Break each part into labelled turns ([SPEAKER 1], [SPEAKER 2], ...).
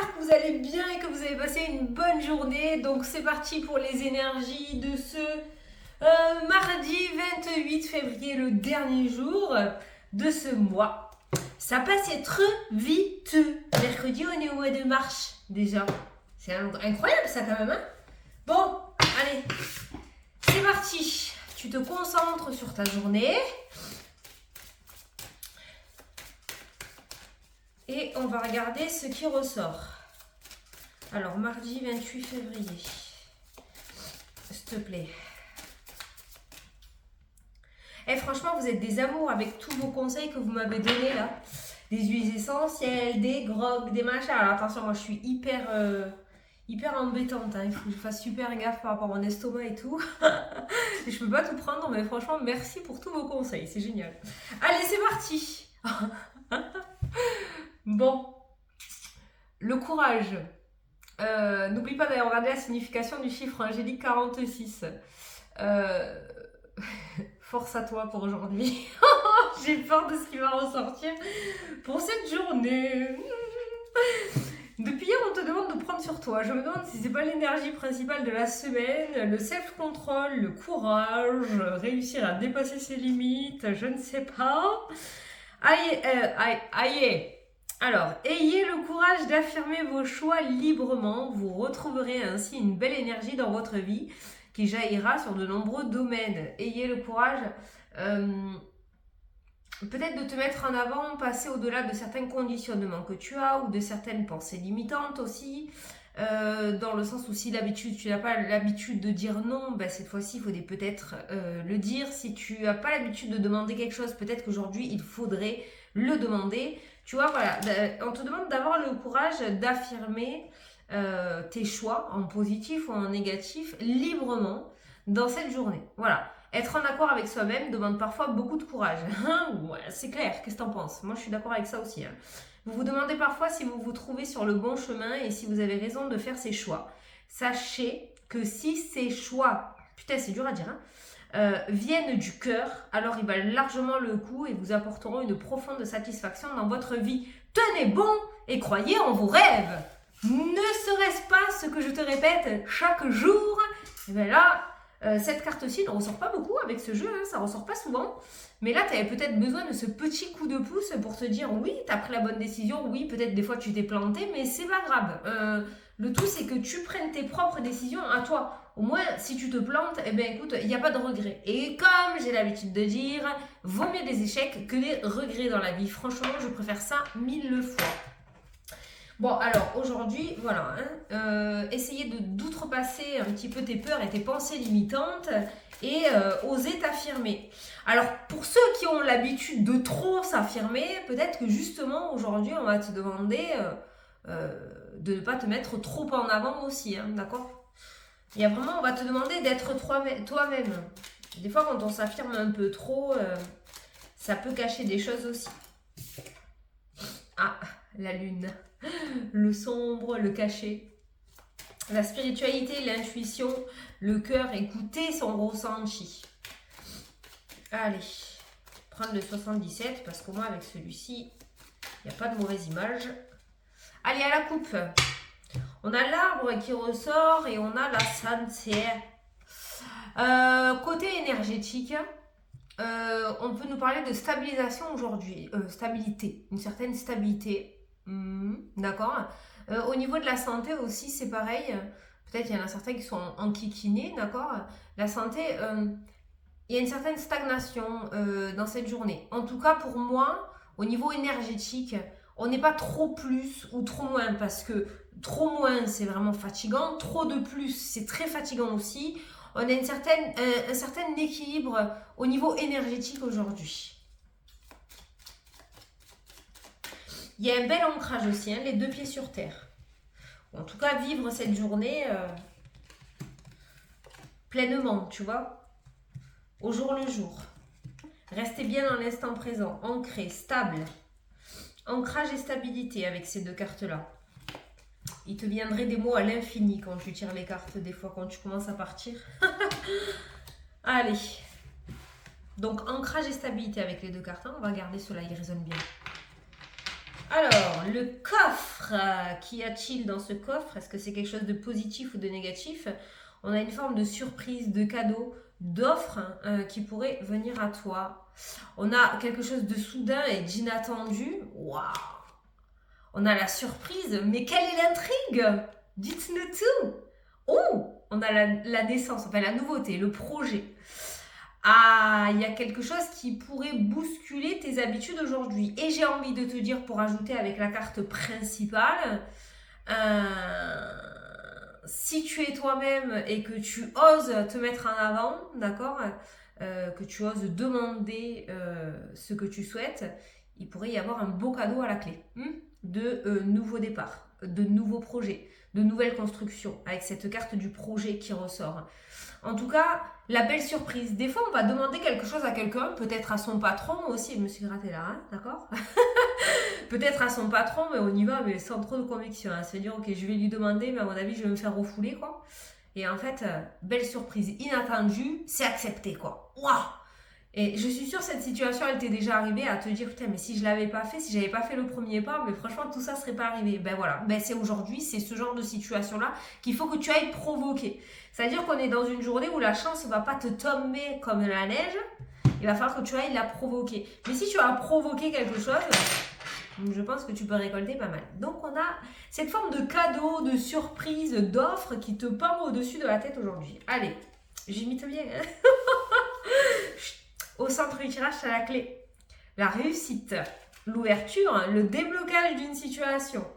[SPEAKER 1] j'espère que vous allez bien et que vous avez passé une bonne journée. Donc c'est parti pour les énergies de ce mardi 28 février, le dernier jour de ce mois. Ça passait trop vite. Mercredi, on est au mois de mars déjà. C'est incroyable ça quand même, hein? Bon, allez, c'est parti. Tu te concentres sur ta journée. Et on va regarder ce qui ressort. Alors, mardi 28 février. S'il te plaît. Et franchement, vous êtes des amours avec tous vos conseils que vous m'avez donnés là. Des huiles essentielles, des grogs, des machins. Alors attention, moi je suis hyper embêtante. Hein. Il faut que je fasse super gaffe par rapport à mon estomac et tout. Et je peux pas tout prendre, mais franchement, merci pour tous vos conseils. C'est génial. Allez, c'est parti. Bon, le courage. N'oublie pas d'aller regarder la signification du chiffre angélique 46. Force à toi pour aujourd'hui. J'ai peur de ce qui va ressortir pour cette journée. Depuis hier, on te demande de prendre sur toi. Je me demande si c'est pas l'énergie principale de la semaine, le self-control, le courage, réussir à dépasser ses limites, je ne sais pas. Aïe. Alors, ayez le courage d'affirmer vos choix librement. Vous retrouverez ainsi une belle énergie dans votre vie qui jaillira sur de nombreux domaines. Ayez le courage peut-être de te mettre en avant, passer au-delà de certains conditionnements que tu as ou de certaines pensées limitantes aussi. Dans le sens où si d'habitude tu n'as pas l'habitude de dire non, ben cette fois-ci il faudrait peut-être le dire. Si tu n'as pas l'habitude de demander quelque chose, peut-être qu'aujourd'hui il faudrait le demander. Tu vois, voilà, on te demande d'avoir le courage d'affirmer tes choix en positif ou en négatif librement dans cette journée. Voilà. Être en accord avec soi-même demande parfois beaucoup de courage. Ouais, c'est clair, qu'est-ce que t'en penses? Moi je suis d'accord avec ça aussi. Hein. Vous vous demandez parfois si vous vous trouvez sur le bon chemin et si vous avez raison de faire ces choix. Sachez que si ces choix, putain c'est dur à dire, viennent du cœur, alors ils valent largement le coup et vous apporteront une profonde satisfaction dans votre vie. Tenez bon et croyez en vos rêves. Ne serait-ce pas ce que je te répète chaque jour? Et bien là, cette carte-ci ne ressort pas beaucoup avec ce jeu, hein, ça ressort pas souvent. Mais là, tu avais peut-être besoin de ce petit coup de pouce pour te dire oui, tu as pris la bonne décision, oui, peut-être des fois tu t'es planté, mais c'est pas grave. Le tout, c'est que tu prennes tes propres décisions à toi. Au moins, si tu te plantes, eh bien écoute, il n'y a pas de regret. Et comme j'ai l'habitude de dire, vaut mieux des échecs que des regrets dans la vie. Franchement, je préfère ça 1000 fois. Bon, alors aujourd'hui, voilà, hein, essayez d'outrepasser un petit peu tes peurs et tes pensées limitantes et oser t'affirmer. Alors, pour ceux qui ont l'habitude de trop s'affirmer, peut-être que justement aujourd'hui, on va te demander de ne pas te mettre trop en avant aussi, hein, d'accord? Il y a vraiment, on va te demander d'être toi-même. Des fois, quand on s'affirme un peu trop, ça peut cacher des choses aussi. Ah, la lune. Le sombre, le caché. La spiritualité, l'intuition, le cœur, écouter son ressenti. Allez, prendre le 77 parce qu'au moins avec celui-ci, il n'y a pas de mauvaise image. Allez, à la coupe. On a l'arbre qui ressort et on a la santé. Côté énergétique, on peut nous parler de stabilisation aujourd'hui. Stabilité, une certaine stabilité. D'accord. Au niveau de la santé aussi, c'est pareil. Peut-être il y en a certains qui sont enquiquinés, d'accord. La santé, il y a une certaine stagnation dans cette journée. En tout cas, pour moi, au niveau énergétique, on n'est pas trop plus ou trop moins, parce que trop moins, c'est vraiment fatigant. Trop de plus, c'est très fatigant aussi. On a un certain équilibre au niveau énergétique aujourd'hui. Il y a un bel ancrage aussi, hein, les deux pieds sur terre. En tout cas, vivre cette journée pleinement, tu vois, au jour le jour. Restez bien dans l'instant présent, ancré, stable. Ancrage et stabilité avec ces deux cartes-là. Il te viendrait des mots à l'infini quand tu tires les cartes, des fois, quand tu commences à partir. Allez. Donc, ancrage et stabilité avec les deux cartes. On va garder cela, il résonne bien. Alors, le coffre, qu'y a-t-il dans ce coffre? Est-ce que c'est quelque chose de positif ou de négatif? On a une forme de surprise, de cadeau, d'offre qui pourrait venir à toi. On a quelque chose de soudain et d'inattendu. Waouh! On a la surprise, mais quelle est l'intrigue? Dites-nous tout! Oh! On a la naissance, enfin la nouveauté, le projet. Ah, il y a quelque chose qui pourrait bousculer tes habitudes aujourd'hui. Et j'ai envie de te dire, pour ajouter avec la carte principale, si tu es toi-même et que tu oses te mettre en avant, d'accord, que tu oses demander ce que tu souhaites, il pourrait y avoir un beau cadeau à la clé de nouveaux départs, de nouveaux projets, de nouvelles constructions, avec cette carte du projet qui ressort. En tout cas, la belle surprise. Des fois, on va demander quelque chose à quelqu'un, peut-être à son patron aussi. Je me suis grattée là, hein, d'accord. Peut-être à son patron, mais on y va, mais sans trop de conviction. Hein. Se dire, ok, je vais lui demander, mais à mon avis, je vais me faire refouler, quoi. Et en fait, belle surprise inattendue, c'est accepté, quoi. Waouh! Et je suis sûre cette situation, elle t'est déjà arrivée à te dire, putain, mais si je l'avais pas fait, si j'avais pas fait le premier pas, mais franchement, tout ça serait pas arrivé. Ben voilà, ben c'est aujourd'hui, c'est ce genre de situation-là qu'il faut que tu ailles provoquer. C'est-à-dire qu'on est dans une journée où la chance va pas te tomber comme la neige, il va falloir que tu ailles la provoquer. Mais si tu as provoqué quelque chose, je pense que tu peux récolter pas mal. Donc on a cette forme de cadeau, de surprise, d'offre qui te pend au-dessus de la tête aujourd'hui. Allez, j'imite bien, hein. Au centre du tirage, c'est la clé. La réussite, l'ouverture, le déblocage d'une situation.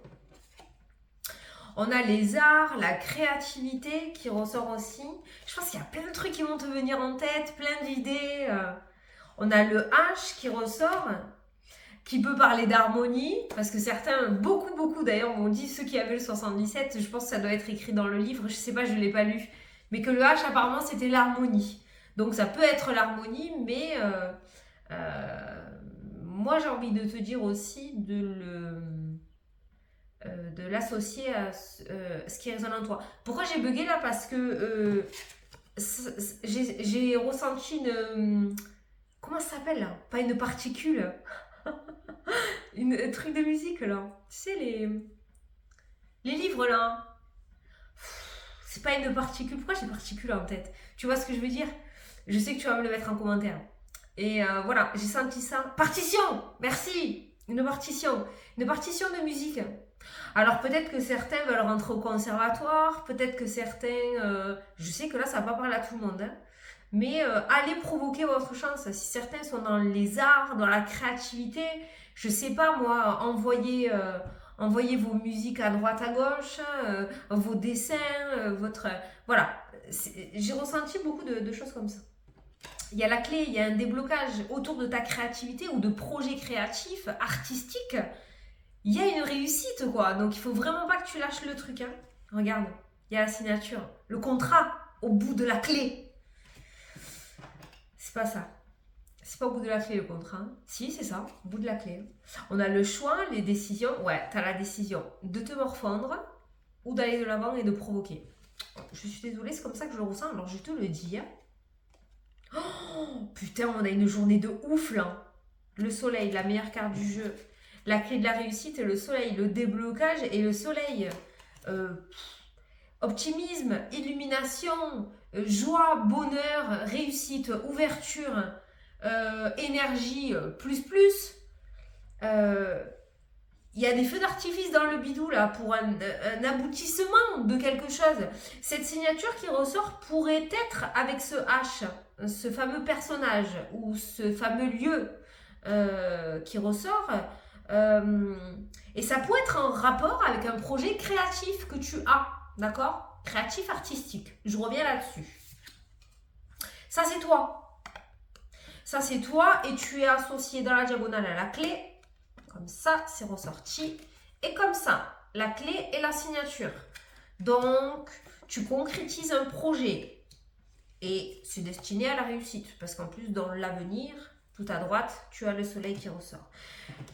[SPEAKER 1] On a les arts, la créativité qui ressort aussi. Je pense qu'il y a plein de trucs qui vont te venir en tête, plein d'idées. On a le H qui ressort, qui peut parler d'harmonie, parce que certains, beaucoup d'ailleurs, m'ont dit, ceux qui avaient le 77, je pense que ça doit être écrit dans le livre, je sais pas, je ne l'ai pas lu, mais que le H apparemment c'était l'harmonie. Donc ça peut être l'harmonie, mais moi j'ai envie de te dire aussi de l'associer à ce qui résonne en toi. Pourquoi j'ai bugué là? Parce que j'ai ressenti une... comment ça s'appelle là? Pas une particule. Un truc de musique là. Tu sais, les livres là. C'est pas une particule. Pourquoi j'ai particule en tête? Tu vois ce que je veux dire? Je sais que tu vas me le mettre en commentaire. Et voilà, j'ai senti ça. Partition! Merci! Une partition. Une partition de musique. Alors peut-être que certains veulent rentrer au conservatoire, peut-être que certains... je sais que là, ça va pas parler à tout le monde. Hein, mais allez provoquer votre chance. Si certains sont dans les arts, dans la créativité, je sais pas moi, envoyez vos musiques à droite, à gauche, vos dessins, votre... voilà, j'ai ressenti beaucoup de choses comme ça. Il y a la clé, il y a un déblocage autour de ta créativité ou de projets créatifs, artistiques. Il y a une réussite, quoi. Donc, il faut vraiment pas que tu lâches le truc. Hein. Regarde, il y a la signature. Le contrat au bout de la clé. C'est pas ça. C'est pas au bout de la clé, le contrat. Hein. Si, c'est ça, au bout de la clé. On a le choix, les décisions. Ouais, tu as la décision de te morfondre ou d'aller de l'avant et de provoquer. Je suis désolée, c'est comme ça que je le ressens. Alors, je te le dis. Hein. Oh, putain, on a une journée de ouf, là. Le soleil, la meilleure carte du jeu. La clé de la réussite, le soleil, le déblocage et le soleil. Optimisme, illumination, joie, bonheur, réussite, ouverture, énergie, plus. Il y a des feux d'artifice dans le bidou là pour un aboutissement de quelque chose. Cette signature qui ressort pourrait être avec ce H, ce fameux personnage ou ce fameux lieu qui ressort. Et ça peut être en rapport avec un projet créatif que tu as, d'accord? Créatif artistique. Je reviens là-dessus. Ça, c'est toi. Ça, c'est toi et tu es associé dans la diagonale à la clé. Comme ça, c'est ressorti. Et comme ça, la clé et la signature. Donc, tu concrétises un projet. Et c'est destiné à la réussite. Parce qu'en plus, dans l'avenir, tout à droite, tu as le soleil qui ressort.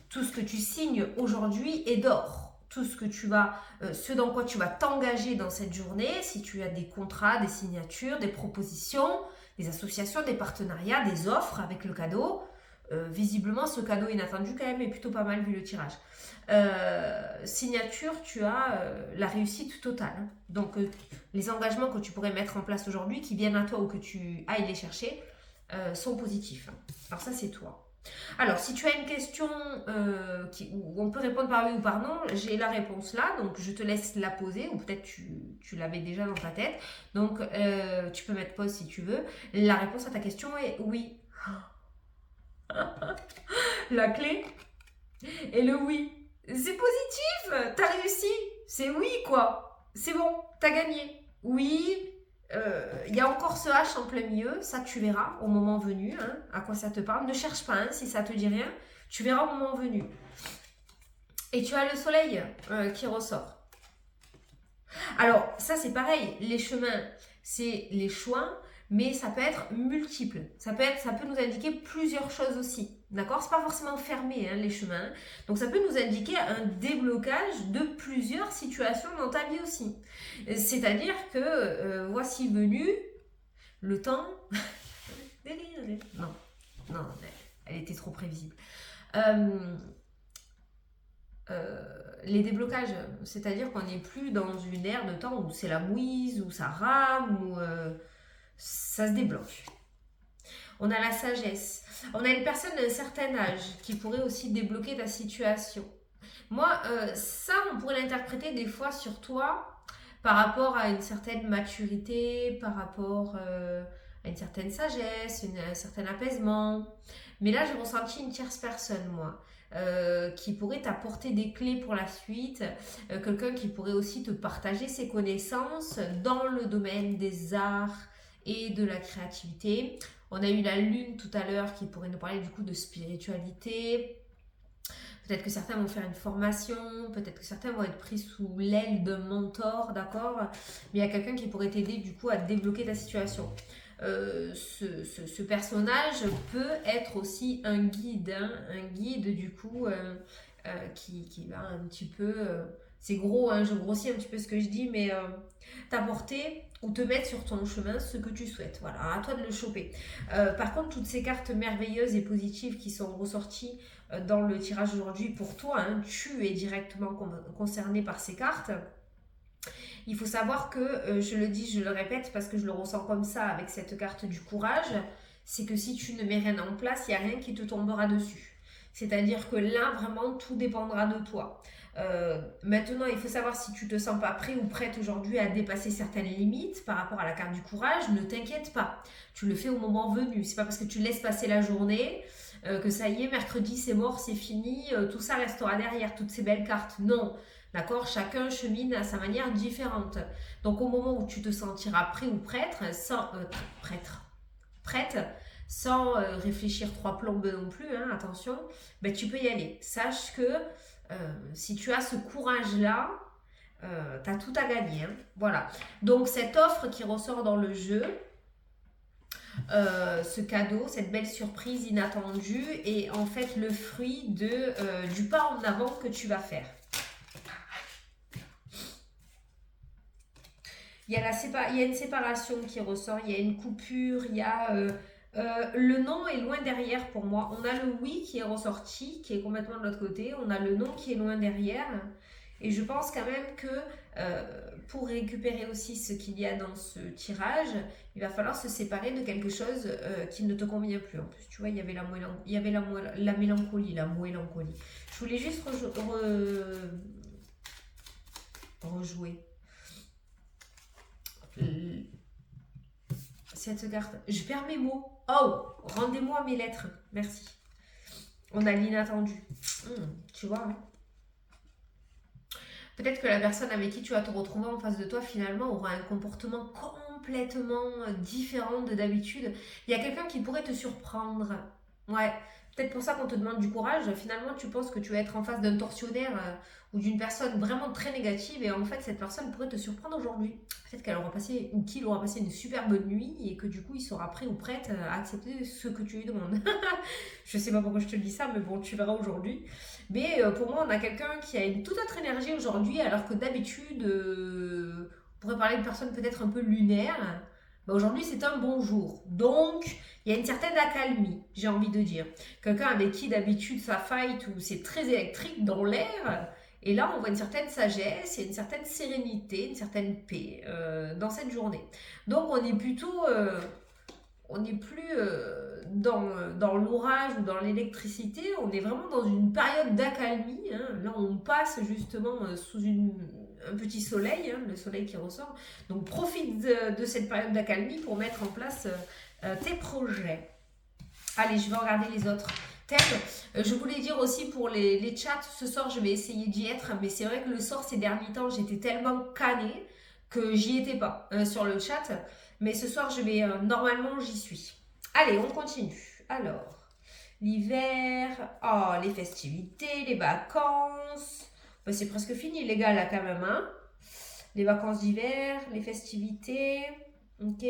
[SPEAKER 1] Tout ce que tu signes aujourd'hui est d'or. Tout ce que tu vas, ce dans quoi tu vas t'engager dans cette journée, si tu as des contrats, des signatures, des propositions, des associations, des partenariats, des offres avec le cadeau, Visiblement, ce cadeau inattendu quand même est plutôt pas mal vu le tirage. Signature, tu as la réussite totale. Hein. Donc, les engagements que tu pourrais mettre en place aujourd'hui, qui viennent à toi ou que tu ailles les chercher, sont positifs. Alors ça, c'est toi. Alors, si tu as une question où on peut répondre par oui ou par non, j'ai la réponse là, donc je te laisse la poser, ou peut-être tu l'avais déjà dans ta tête. Donc, tu peux mettre pause si tu veux. La réponse à ta question est oui. La clé est le oui. C'est positif, t'as réussi, c'est oui quoi. C'est bon, t'as gagné. Oui, il y a encore ce H en plein milieu, ça tu verras au moment venu, hein, à quoi ça te parle. Ne cherche pas, hein, si ça te dit rien, tu verras au moment venu. Et tu as le soleil qui ressort. Alors, ça c'est pareil, les chemins, c'est les choix, mais ça peut être multiple. Ça peut nous indiquer plusieurs choses aussi. D'accord? C'est pas forcément fermé, hein, les chemins. Donc, ça peut nous indiquer un déblocage de plusieurs situations dans ta vie aussi. C'est-à-dire que voici venu le temps. Non, non, elle était trop prévisible. Les déblocages, c'est-à-dire qu'on n'est plus dans une ère de temps où c'est la mouise, où ça rame, où ça se débloque. On a la sagesse. On a une personne d'un certain âge qui pourrait aussi débloquer ta situation. Moi, ça, on pourrait l'interpréter des fois sur toi par rapport à une certaine maturité, par rapport à une certaine sagesse, un certain apaisement. Mais là, j'ai ressenti une tierce personne, moi. Qui pourrait t'apporter des clés pour la suite, quelqu'un qui pourrait aussi te partager ses connaissances dans le domaine des arts et de la créativité. On a eu la lune tout à l'heure qui pourrait nous parler du coup de spiritualité. Peut-être que certains vont faire une formation, peut-être que certains vont être pris sous l'aile d'un mentor, d'accord? Mais il y a quelqu'un qui pourrait t'aider du coup à débloquer ta situation. Ce personnage peut être aussi un guide, hein, un guide du coup qui va un petit peu, c'est gros, hein, je grossis un petit peu ce que je dis, mais t'apporter ou te mettre sur ton chemin ce que tu souhaites. Voilà, à toi de le choper. Par contre, toutes ces cartes merveilleuses et positives qui sont ressorties dans le tirage aujourd'hui pour toi, hein, tu es directement concerné par ces cartes. Il faut savoir que, je le dis, je le répète parce que je le ressens comme ça avec cette carte du courage, c'est que si tu ne mets rien en place, il n'y a rien qui te tombera dessus. C'est-à-dire que là, vraiment, tout dépendra de toi. Maintenant, il faut savoir si tu te sens pas prêt ou prête aujourd'hui à dépasser certaines limites par rapport à la carte du courage, ne t'inquiète pas. Tu le fais au moment venu. C'est pas parce que tu laisses passer la journée que ça y est, mercredi c'est mort, c'est fini, tout ça restera derrière, toutes ces belles cartes. Non. D'accord? Chacun chemine à sa manière différente. Donc au moment où tu te sentiras prêt ou prête, sans réfléchir trois plombes non plus, hein, attention, ben, tu peux y aller. Sache que si tu as ce courage-là, tu as tout à gagner. Hein. Voilà. Donc cette offre qui ressort dans le jeu, ce cadeau, cette belle surprise inattendue est en fait le fruit du pas en avant que tu vas faire. Il y a une séparation qui ressort, il y a une coupure, il y a le non est loin derrière pour moi. On a le oui qui est ressorti, qui est complètement de l'autre côté. On a le non qui est loin derrière. Et je pense quand même que pour récupérer aussi ce qu'il y a dans ce tirage, il va falloir se séparer de quelque chose qui ne te convient plus. En plus, tu vois, il y avait la mélancolie, la mélancolie. Je voulais juste rejouer. Cette carte, je perds mes mots. Oh, rendez-moi mes lettres. Merci. On a l'inattendu. Tu vois, hein. Peut-être que la personne avec qui tu vas te retrouver en face de toi, finalement, aura un comportement complètement différent de d'habitude. Il y a quelqu'un qui pourrait te surprendre. Ouais. Peut-être pour ça qu'on te demande du courage. Finalement, tu penses que tu vas être en face d'un tortionnaire ou d'une personne vraiment très négative et en fait, cette personne pourrait te surprendre aujourd'hui. Peut-être qu'elle aura passé ou qu'il aura passé une super bonne nuit et que du coup, il sera prêt ou prête à accepter ce que tu lui demandes. Je sais pas pourquoi je te dis ça, mais bon, tu verras aujourd'hui. Mais pour moi, on a quelqu'un qui a une toute autre énergie aujourd'hui alors que d'habitude, on pourrait parler d'une personne peut-être un peu lunaire. Bah, aujourd'hui, c'est un bon jour. Donc, Il y a une certaine accalmie, j'ai envie de dire. Quelqu'un avec qui d'habitude ça fight ou c'est très électrique dans l'air. Et là, on voit une certaine sagesse, et une certaine sérénité, une certaine paix dans cette journée. Donc, on est plutôt, on n'est plus dans l'orage ou dans l'électricité, on est vraiment dans une période d'accalmie. Hein. Là, on passe justement sous un petit soleil, hein, le soleil qui ressort. Donc, profite de cette période d'accalmie pour mettre en place tes projets. Allez, je vais regarder les autres thèmes. Je voulais dire aussi pour les chats, ce soir, je vais essayer d'y être, mais c'est vrai que le soir, ces derniers temps, j'étais tellement canée que j'y étais pas sur le chat. Mais ce soir, je vais normalement, j'y suis. Allez, on continue. Alors, l'hiver, oh, les festivités, les vacances. Ben, c'est presque fini, les gars, là, quand même. Hein, les vacances d'hiver, les festivités. Ok.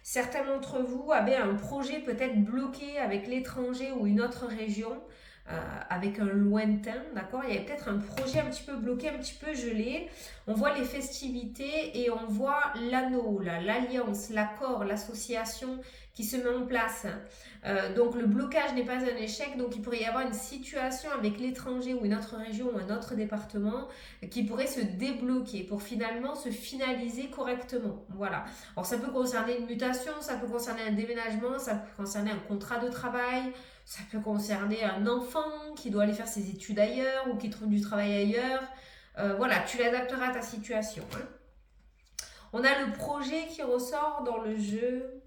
[SPEAKER 1] Certains d'entre vous avaient un projet peut-être bloqué avec l'étranger ou une autre région, avec un lointain, d'accord. Il y avait peut-être un projet un petit peu bloqué, un petit peu gelé. On voit les festivités et on voit l'anneau, l'alliance, l'accord, l'association qui se met en place. Donc le blocage n'est pas un échec, donc il pourrait y avoir une situation avec l'étranger ou une autre région ou un autre département qui pourrait se débloquer pour finalement se finaliser correctement. Voilà. Alors ça peut concerner une mutation, ça peut concerner un déménagement, ça peut concerner un contrat de travail, ça peut concerner un enfant qui doit aller faire ses études ailleurs ou qui trouve du travail ailleurs. Voilà, tu l'adapteras à ta situation. Hein. On a le projet qui ressort dans le jeu.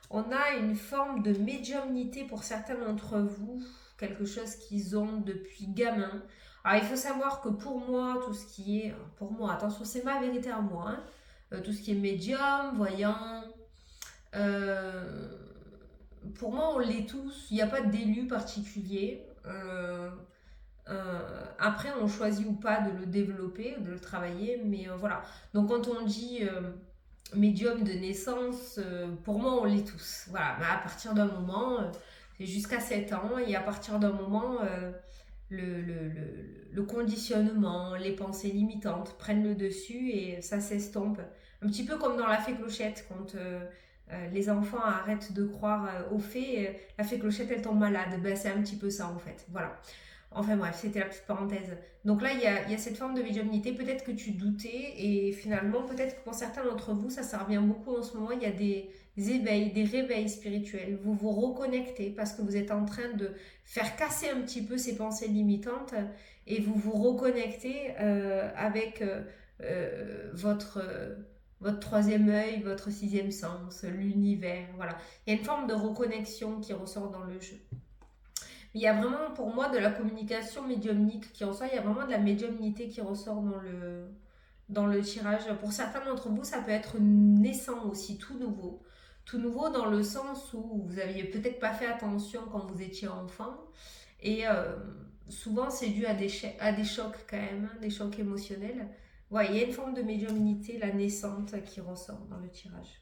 [SPEAKER 1] On a une forme de médiumnité pour certains d'entre vous, quelque chose qu'ils ont depuis gamin. Alors il faut savoir que pour moi, tout ce qui est, pour moi, attention, c'est ma vérité à moi, hein, tout ce qui est médium, voyant, pour moi on l'est tous, il n'y a pas d'élu particulier. Après on choisit ou pas de le développer, de le travailler, mais voilà. Donc quand on dit médium de naissance, pour moi on l'est tous. Voilà, mais à partir d'un moment, c'est jusqu'à 7 ans, et à partir d'un moment, le conditionnement, les pensées limitantes prennent le dessus et ça s'estompe. Un petit peu comme dans la fée Clochette, quand les enfants arrêtent de croire aux fées, la fée Clochette elle tombe malade. Ben, c'est un petit peu ça en fait. Voilà. Enfin bref, c'était la petite parenthèse. Donc là, il y a cette forme de médiumnité. Peut-être que tu doutais et finalement, peut-être que pour certains d'entre vous, ça revient beaucoup en ce moment. Il y a des éveils, des réveils spirituels. Vous vous reconnectez parce que vous êtes en train de faire casser un petit peu ces pensées limitantes et vous vous reconnectez avec votre troisième œil, votre sixième sens, l'univers. Voilà. Il y a une forme de reconnexion qui ressort dans le jeu. Il y a vraiment pour moi de la communication médiumnique qui ressort, il y a vraiment de la médiumnité qui ressort dans le tirage. Pour certains d'entre vous, ça peut être naissant aussi, tout nouveau. Tout nouveau dans le sens où vous n'aviez peut-être pas fait attention quand vous étiez enfant. Et souvent, c'est dû à des chocs quand même, hein, des chocs émotionnels. Ouais, il y a une forme de médiumnité, la naissante, qui ressort dans le tirage.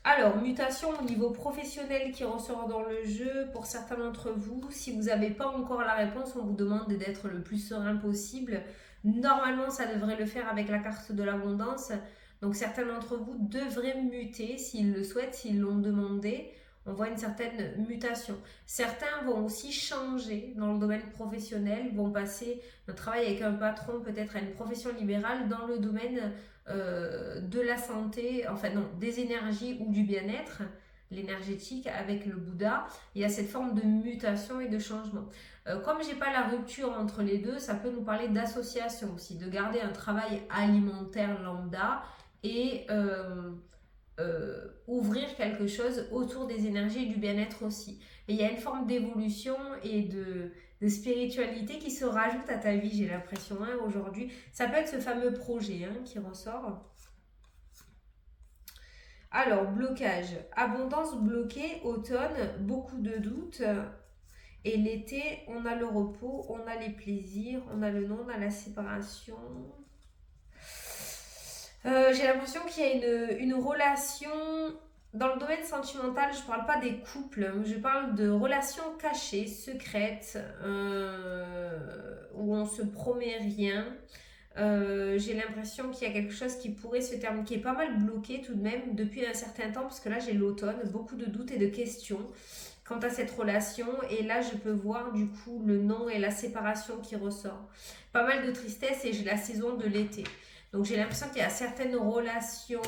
[SPEAKER 1] Alors, mutation au niveau professionnel qui ressort dans le jeu pour certains d'entre vous. Si vous n'avez pas encore la réponse, on vous demande d'être le plus serein possible. Normalement, ça devrait le faire avec la carte de l'abondance. Donc, certains d'entre vous devraient muter s'ils le souhaitent, s'ils l'ont demandé. On voit une certaine mutation. Certains vont aussi changer dans le domaine professionnel, vont passer d'un travail avec un patron peut-être à une profession libérale dans le domaine de la santé, enfin non, des énergies ou du bien-être, l'énergétique avec le Bouddha. Il y a cette forme de mutation et de changement. Comme j'ai pas la rupture entre les deux, ça peut nous parler d'association aussi, de garder un travail alimentaire lambda et ouvrir quelque chose autour des énergies et du bien-être aussi. Et il y a une forme d'évolution et de spiritualité qui se rajoute à ta vie, j'ai l'impression, hein, aujourd'hui. Ça peut être ce fameux projet hein, qui ressort. Alors, blocage. Abondance bloquée, automne, beaucoup de doutes. Et l'été, on a le repos, on a les plaisirs, on a le non, on a la séparation. J'ai l'impression qu'il y a une relation. Dans le domaine sentimental, je ne parle pas des couples, je parle de relations cachées, secrètes, où on ne se promet rien. J'ai l'impression qu'il y a quelque chose qui pourrait se terminer, qui est pas mal bloqué tout de même depuis un certain temps, parce que là j'ai l'automne, beaucoup de doutes et de questions quant à cette relation, et là je peux voir du coup le non et la séparation qui ressort. Pas mal de tristesse et j'ai la saison de l'été. Donc j'ai l'impression qu'il y a certaines relations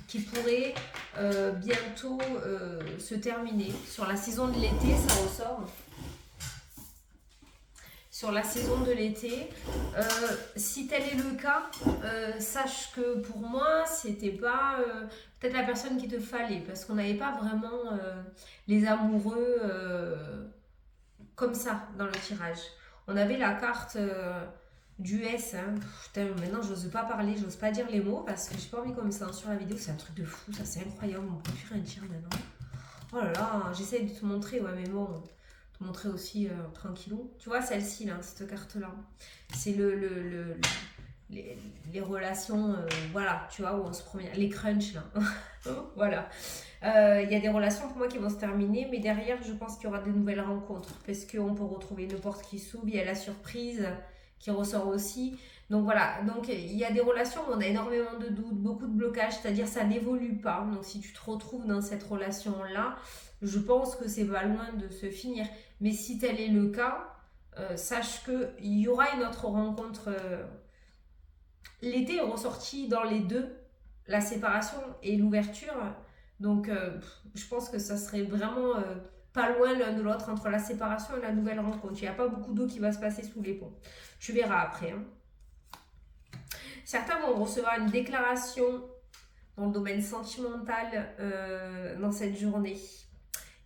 [SPEAKER 1] qui pourraient bientôt se terminer. Sur la saison de l'été, ça ressort. Sur la saison de l'été. Si tel est le cas, sache que pour moi, c'était pas peut-être la personne qu'il te fallait, parce qu'on n'avait pas vraiment les amoureux comme ça dans le tirage. On avait la carte du S. Hein. Putain, maintenant, j'ose pas parler, j'ose pas dire les mots, parce que j'ai pas envie comme ça sur la vidéo, c'est un truc de fou, ça c'est incroyable, on peut plus rien dire maintenant. Oh là là, j'essaie de te montrer, ouais, mais bon, te montrer aussi tranquillou. Tu vois, celle-ci, là, cette carte-là, c'est les relations, voilà, tu vois, où on se promène, les crunchs, là. Voilà. Il y a des relations pour moi qui vont se terminer, mais derrière, je pense qu'il y aura de nouvelles rencontres, parce qu'on peut retrouver une porte qui s'ouvre, il y a la surprise qui ressort aussi. Donc voilà, donc il y a des relations où on a énormément de doutes, beaucoup de blocages, c'est-à-dire ça n'évolue pas. Donc si tu te retrouves dans cette relation-là, je pense que c'est pas loin de se finir. Mais si tel est le cas, sache qu'il y aura une autre rencontre. L'été est ressorti dans les deux, la séparation et l'ouverture. Donc je pense que ça serait vraiment pas loin l'un de l'autre entre la séparation et la nouvelle rencontre. Il n'y a pas beaucoup d'eau qui va se passer sous les ponts. Tu verras après. Hein. Certains vont recevoir une déclaration dans le domaine sentimental dans cette journée.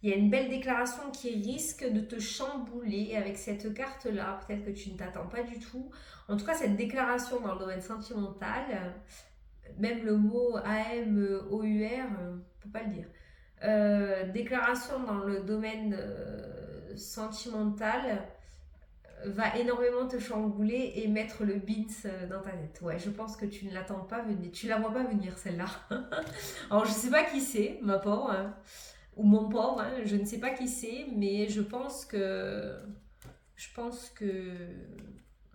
[SPEAKER 1] Il y a une belle déclaration qui risque de te chambouler avec cette carte-là. Peut-être que tu ne t'attends pas du tout. En tout cas, cette déclaration dans le domaine sentimental, même le mot AMOUR, on ne peut pas le dire. Déclaration dans le domaine sentimental va énormément te chambouler et mettre le bins dans ta tête. Ouais, je pense que tu ne l'attends pas venir. Tu la vois pas venir, celle-là. Alors, je sais pas qui c'est, ma pauvre. Hein. Ou mon pauvre, hein, je ne sais pas qui c'est, mais je pense que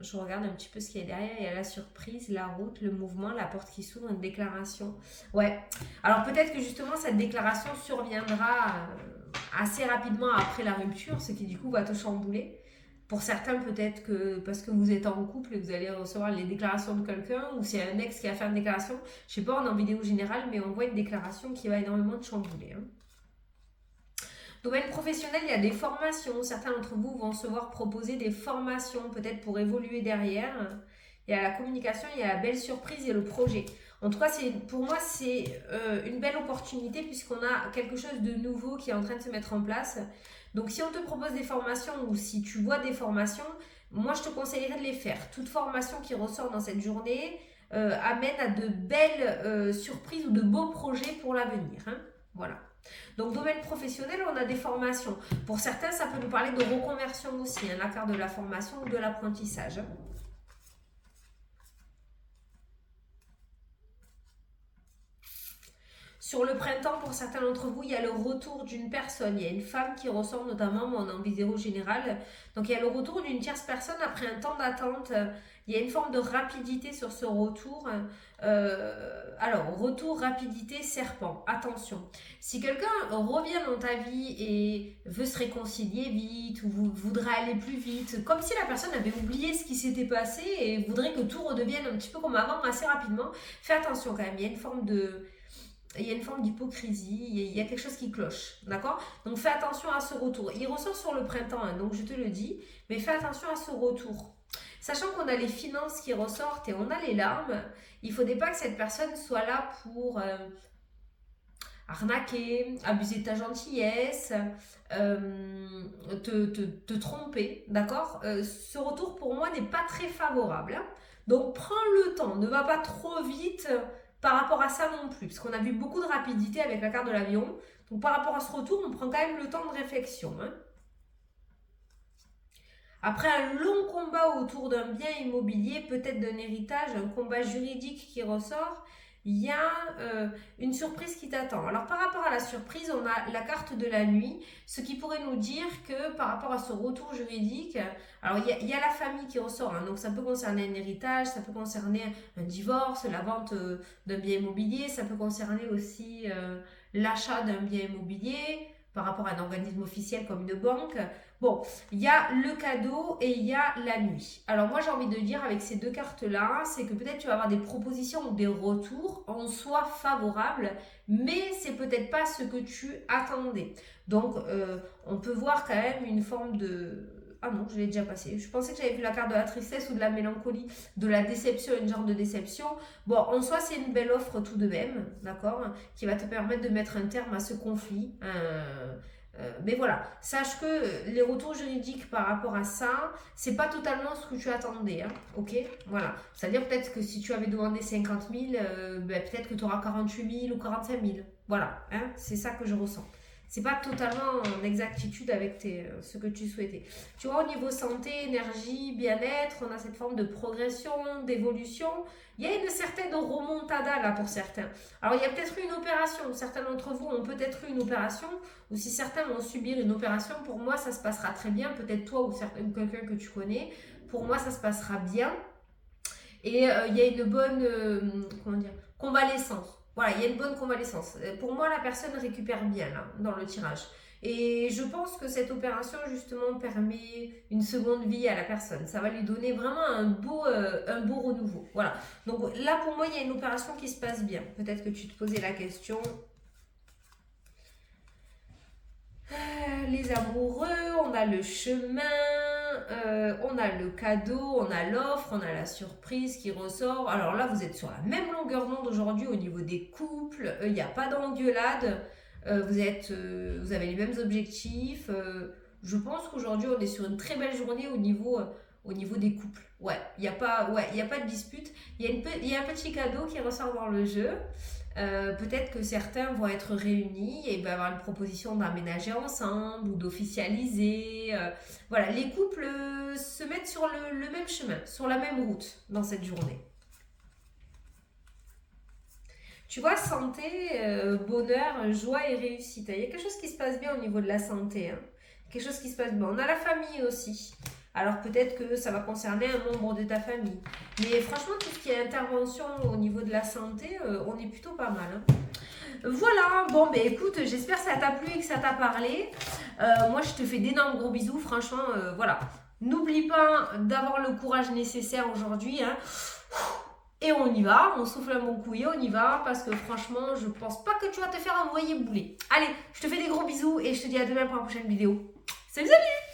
[SPEAKER 1] je regarde un petit peu ce qu'il y a derrière. Il y a la surprise, la route, le mouvement, la porte qui s'ouvre, une déclaration. Ouais. Alors peut-être que justement cette déclaration surviendra assez rapidement après la rupture, ce qui du coup va te chambouler. Pour certains, peut-être que parce que vous êtes en couple et vous allez recevoir les déclarations de quelqu'un, ou c'est un ex qui a fait une déclaration. Je sais pas, on est en vidéo générale, mais on voit une déclaration qui va énormément te chambouler. Hein. Domaine professionnel, il y a des formations. Certains d'entre vous vont se voir proposer des formations, peut-être pour évoluer derrière. Il y a la communication, il y a la belle surprise et le projet. En tout cas, pour moi, c'est une belle opportunité puisqu'on a quelque chose de nouveau qui est en train de se mettre en place. Donc, si on te propose des formations ou si tu vois des formations, moi, je te conseillerais de les faire. Toute formation qui ressort dans cette journée amène à de belles surprises ou de beaux projets pour l'avenir. Hein. Voilà. Donc, domaine professionnel, on a des formations. Pour certains, ça peut nous parler de reconversion aussi, hein, la carte de la formation ou de l'apprentissage. Sur le printemps, pour certains d'entre vous, il y a le retour d'une personne. Il y a une femme qui ressort notamment, mais on est en vidéo générale. Donc, il y a le retour d'une tierce personne après un temps d'attente. Il y a une forme de rapidité sur ce retour. Alors, retour, rapidité, serpent. Attention. Si quelqu'un revient dans ta vie et veut se réconcilier vite ou voudrait aller plus vite, comme si la personne avait oublié ce qui s'était passé et voudrait que tout redevienne un petit peu comme avant assez rapidement, fais attention quand même. Il y a une forme d'hypocrisie, il y a quelque chose qui cloche, d'accord? Donc fais attention à ce retour. Il ressort sur le printemps, hein, donc je te le dis, mais fais attention à ce retour. Sachant qu'on a les finances qui ressortent et on a les larmes, il ne faudrait pas que cette personne soit là pour arnaquer, abuser de ta gentillesse, te tromper, d'accord? Ce retour pour moi n'est pas très favorable. Hein. Donc prends le temps, ne va pas trop vite par rapport à ça non plus, parce qu'on a vu beaucoup de rapidité avec la carte de l'avion. Donc par rapport à ce retour, on prend quand même le temps de réflexion. Hein. Après un long combat autour d'un bien immobilier, peut-être d'un héritage, un combat juridique qui ressort, il y a une surprise qui t'attend. Alors par rapport à la surprise, on a la carte de la nuit, ce qui pourrait nous dire que par rapport à ce retour juridique, alors il y a la famille qui ressort, hein, donc ça peut concerner un héritage, ça peut concerner un divorce, la vente d'un bien immobilier, ça peut concerner aussi l'achat d'un bien immobilier par rapport à un organisme officiel comme une banque. Bon, il y a le cadeau et il y a la nuit. Alors moi j'ai envie de dire avec ces deux cartes-là, c'est que peut-être tu vas avoir des propositions ou des retours en soi favorables, mais c'est peut-être pas ce que tu attendais. Donc on peut voir quand même une forme de... Ah non, je l'ai déjà passé. Je pensais que j'avais vu la carte de la tristesse ou de la mélancolie, de la déception, une genre de déception. Bon, en soi, c'est une belle offre tout de même, d'accord, qui va te permettre de mettre un terme à ce conflit. Mais voilà, sache que les retours juridiques par rapport à ça, c'est pas totalement ce que tu attendais, hein, ok? Voilà, c'est-à-dire peut-être que si tu avais demandé 50 000, ben, peut-être que tu auras 48 000 ou 45 000. Voilà, hein, c'est ça que je ressens. C'est pas totalement en exactitude avec ce que tu souhaitais. Tu vois, au niveau santé, énergie, bien-être, on a cette forme de progression, d'évolution. Il y a une certaine remontada là pour certains. Alors, il y a peut-être eu une opération. Certains d'entre vous ont peut-être eu une opération. Ou si certains vont subir une opération, pour moi, ça se passera très bien. Peut-être toi ou quelqu'un que tu connais. Pour moi, ça se passera bien. Et il y a une bonne comment dire, convalescence. Voilà, il y a une bonne convalescence. Pour moi, la personne récupère bien là, dans le tirage. Et je pense que cette opération, justement, permet une seconde vie à la personne. Ça va lui donner vraiment un beau renouveau. Voilà. Donc là, pour moi, il y a une opération qui se passe bien. Peut-être que tu te posais la question. Les amoureux, on a le chemin, on a le cadeau, on a l'offre, on a la surprise qui ressort. Alors là, vous êtes sur la même longueur d'onde aujourd'hui au niveau des couples. Il n'y a pas d'engueulade. Vous avez les mêmes objectifs. Je pense qu'aujourd'hui, on est sur une très belle journée au niveau des couples. Ouais, il n'y a pas de dispute. Il y a un petit cadeau qui ressort dans le jeu. Peut-être que certains vont être réunis et il va y avoir une proposition d'aménager ensemble ou d'officialiser. Voilà, les couples se mettent sur le même chemin, sur la même route dans cette journée. Tu vois, santé, bonheur, joie et réussite. Il y a quelque chose qui se passe bien au niveau de la santé. Hein. Quelque chose qui se passe bien. On a la famille aussi. Alors peut-être que ça va concerner un membre de ta famille. Mais franchement, tout ce qui est intervention au niveau de la santé, on est plutôt pas mal. Hein. Voilà, bon ben écoute, j'espère que ça t'a plu et que ça t'a parlé. Moi je te fais d'énormes gros bisous, franchement, voilà. N'oublie pas d'avoir le courage nécessaire aujourd'hui. Hein. Et on y va, on souffle un bon coup et on y va parce que franchement, je pense pas que tu vas te faire envoyer bouler. Allez, je te fais des gros bisous et je te dis à demain pour la prochaine vidéo. Salut, salut!